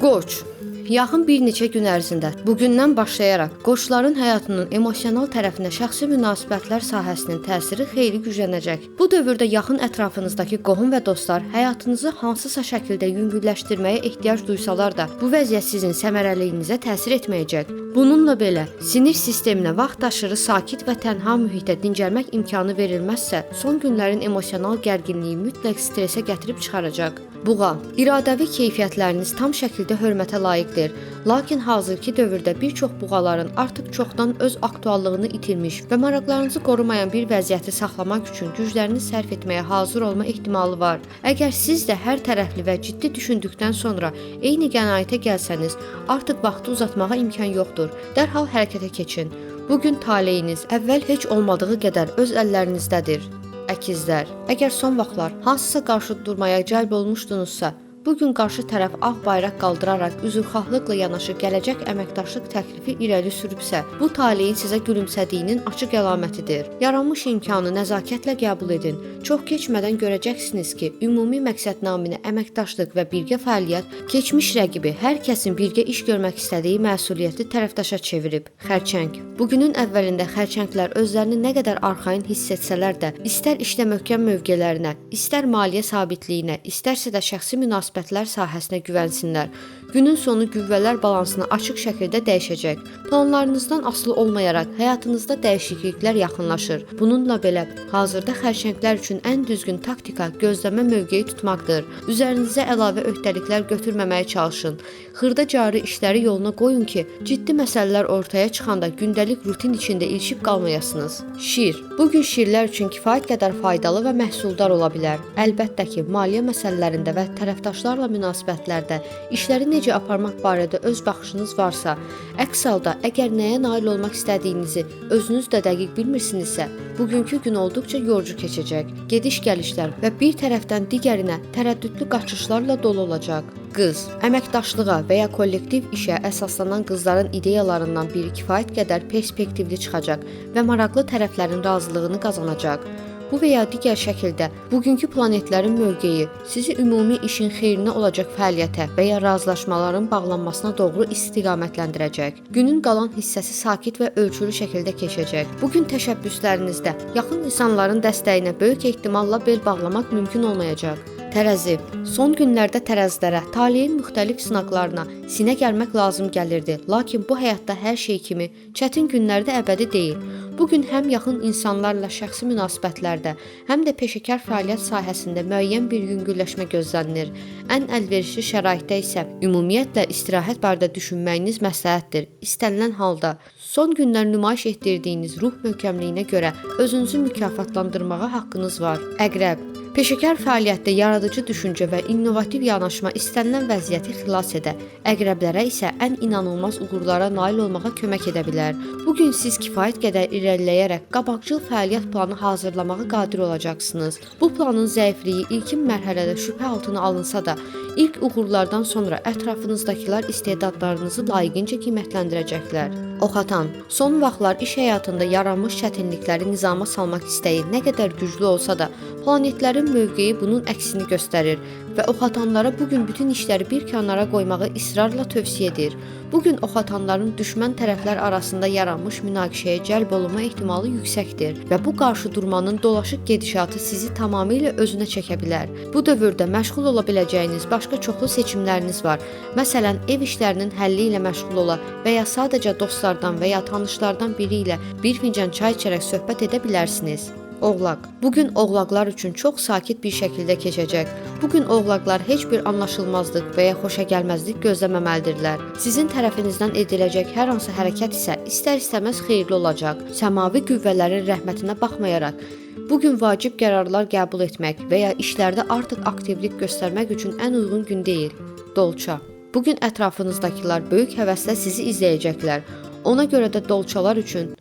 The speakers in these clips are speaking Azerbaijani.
Qoç. Yaxın bir neçə gün ərzində bugündən başlayaraq qoçların həyatının emosional tərəfinə şəxsi münasibətlər sahəsinin təsiri xeyli güclənəcək. Bu dövrdə yaxın ətrafınızdakı qohum və dostlar həyatınızı hansısa şəkildə yüngülləşdirməyə ehtiyac duysalar da, bu vəziyyət sizin səmərəliliyinizə təsir etməyəcək. Bununla belə, sinir sisteminə vaxtaşırı sakit və tənha mühitdə dincəlmək imkanı verilməzsə, son günlərin emosional gərginliyi mütləq stresə gətirib çıxaracaq. Buğa, iradəvi keyfiyyətləriniz tam şəkildə hörmətə layiqdir. Lakin hazırki dövrdə bir çox buğaların artıq çoxdan öz aktuallığını itirmiş və maraqlarınızı qorumayan bir vəziyyəti saxlamaq üçün güclərini sərf etməyə hazır olma ehtimalı var. Əgər siz də hər tərəfli və ciddi düşündükdən sonra eyni qənaətə gəlsəniz, artıq vaxtı uzatmağa imkan yoxdur. Dərhal hərəkətə keçin. Bugün taleyiniz əvvəl heç olmadığı qədər öz əllərinizdədir. Əkizlər, əgər son vaxtlar hansısa qarşı durmaya cəlb olmuşdunuzsa, bugün qarşı tərəf ağ bayraq qaldıraraq üzrxahlıqla yanaşı gələcək əməkdaşlıq təklifi irəli sürübsə, bu taleyin sizə gülümsədiyinin açıq əlamətidir. Yaranmış imkanı nəzakətlə qəbul edin. Çox keçmədən görəcəksiniz ki, ümumi məqsədnaminə əməkdaşlıq və birgə fəaliyyət keçmiş rəqibi hər kəsin birgə iş görmək istədiyi məsuliyyətli tərəfdaşa çevirib. Xərçəng. Bugünün əvvəlində xərçənglər özlərini nə qədər arxayın hiss etsələr də, istər işdə möhkəm mövqelərinə, istər maliyyə sabitliyinə, istərsə də şəxsi münasibətlər sahəsinə güvənsinlər. Günün sonu qüvvələr balansını açıq şəkildə dəyişəcək. Planlarınızdan asılı olmayaraq həyatınızda dəyişikliklər yaxınlaşır. Bununla belə, hazırda xərçənglər üçün ən düzgün taktika gözləmə mövqeyi tutmaqdır. Üzərinizə əlavə öhdəliklər götürməməyə çalışın. Xırda cari işləri yoluna qoyun ki, ciddi məsələlər ortaya çıxanda gündəlik rutin içində ilişib qalmayasınız. Şir. Bugün şirlər üçün kifayət qədər faydalı və məhsuldar ola bilər. Əlbəttə ki, maliyyə məsələlərində və tərəfdaşlarla münasibətlərdə işləri necə aparmaq barədə öz baxışınız varsa, əks halda əgər nəyə nail olmaq istədiyinizi özünüz də dəqiq bilmirsinizsə, bugünkü gün olduqca yorucu keçəcək. Gediş-gəlişlər və bir tərəfdən digərinə tərəddüdlü qaçışlarla dolu olacaq. Qız, əməkdaşlığa və ya kollektiv işə əsaslanan qızların ideyalarından biri kifayət qədər perspektivli çıxacaq və maraqlı tərəflərin razılığını qazanacaq. Bu və ya digər şəkildə bugünkü planetlərin mövqeyi sizi ümumi işin xeyrinə olacaq fəaliyyətə və ya razılaşmaların bağlanmasına doğru istiqamətləndirəcək. Günün qalan hissəsi sakit və ölçülü şəkildə keçəcək. Bugün təşəbbüslərinizdə yaxın insanların dəstəyinə böyük ehtimalla bel bağlamaq mümkün olmayacaq. Tərəzi. Son günlərdə tərəzilərə, taleyin müxtəlif sınaqlarına sinə gəlmək lazım gəlirdi. Lakin bu həyatda hər şey kimi çətin günlərdə əbədi deyil. Bugün həm yaxın insanlarla şəxsi münasibətlərdə, həm də peşəkar fəaliyyət sahəsində müəyyən bir yüngülləşmə gözlənilir. Ən əlverişli şəraitdə isə ümumiyyətlə istirahət barədə düşünməyiniz məsləhətdir. İstənilən halda son günlər nümayiş etdirdiyiniz ruh möhkəmliyinə görə özünüzü mükafatlandırmağa haqqınız var. Əqrəb. Peşəkar fəaliyyətdə yaradıcı düşüncə və innovativ yanaşma istənilən vəziyyəti xilas edə, əqrəblərə isə ən inanılmaz uğurlara nail olmağa kömək edə bilər. Bugün siz kifayət qədər irəliləyərək qabaqcıl fəaliyyət planı hazırlamağa qadir olacaqsınız. Bu planın zəifliyi ilkin mərhələdə şübhə altına alınsa da, ilk uğurlardan sonra ətrafınızdakılar istedadlarınızı layiqincə qiymətləndirəcəklər. Oxatan. Son vaxtlar iş həyatında yaranmış çətinlikləri nizama salmaq istəyi nə qədər güclü olsa da, planetlərin mövqeyi bunun əksini göstərir və oxatanlara bugün bütün işləri bir kənara qoymağı israrla tövsiyə edir. Bugün oxatanların düşmən tərəflər arasında yaranmış münaqişəyə cəlb olunma ehtimalı yüksəkdir və bu qarşıdurmanın dolaşıq gedişatı sizi tamamilə özünə çəkə bilər. Bu dövrdə məşğul ola biləcəyiniz başqa çoxlu seçimləriniz var. Məsələn, ev işlərinin həlli ilə məşğul ola və ya sadəcə dostlardan və ya tanışlardan biri ilə bir fincan çay içərək söhbət edə bilərsiniz. Oğlaq. Bugün oğlaqlar üçün çox sakit bir şəkildə keçəcək. Bugün oğlaqlar heç bir anlaşılmazlıq və ya xoşagəlməzlik gözləməməlidirlər. Sizin tərəfinizdən ediləcək hər hansı hərəkət isə istər-istəməz xeyirli olacaq. Səmavi qüvvələrin rəhmətinə baxmayaraq, bugün vacib qərarlar qəbul etmək və ya işlərdə artıq aktivlik göstərmək üçün ən uyğun gün deyil. Dolça. Bugün ətrafınızdakılar böyük həvəslə sizi izləyəcəklər. Ona görə də dolçalar üçün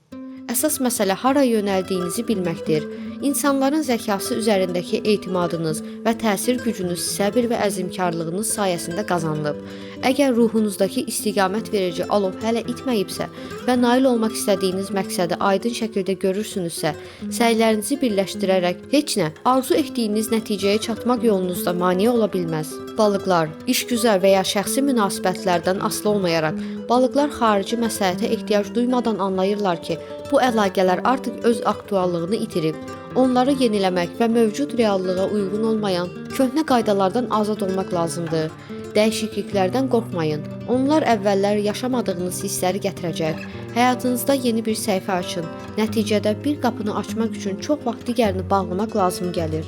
əsas məsələ hara yönəldiyinizi bilməkdir. İnsanların zəkası üzərindəki etimadınız və təsir gücünüz səbr və əzmkarlığınız sayəsində qazanılıb. Əgər ruhunuzdakı istiqamət verici alov hələ itməyibsə və nail olmaq istədiyiniz məqsədi aydın şəkildə görürsünüzsə, səylərinizi birləşdirərək heç nə arzu etdiyiniz nəticəyə çatmaq yolunuzda maneə ola bilməz. Balıqlar, işgüzar və ya şəxsi münasibətlərdən asılı olmayaraq, balıqlar xarici məsləhətə ehtiyac duymadan anlayırlar ki, bu əlaqələr artıq öz aktuallığını itirib. Onları yeniləmək və mövcud reallığa uyğun olmayan köhnə qaydalardan azad olmaq lazımdır. Dəyişikliklərdən qorxmayın. Onlar əvvəllər yaşamadığınız hissləri gətirəcək. Həyatınızda yeni bir səhifə açın. Nəticədə bir qapını açmaq üçün çox vaxt digərini bağlamaq lazım gəlir.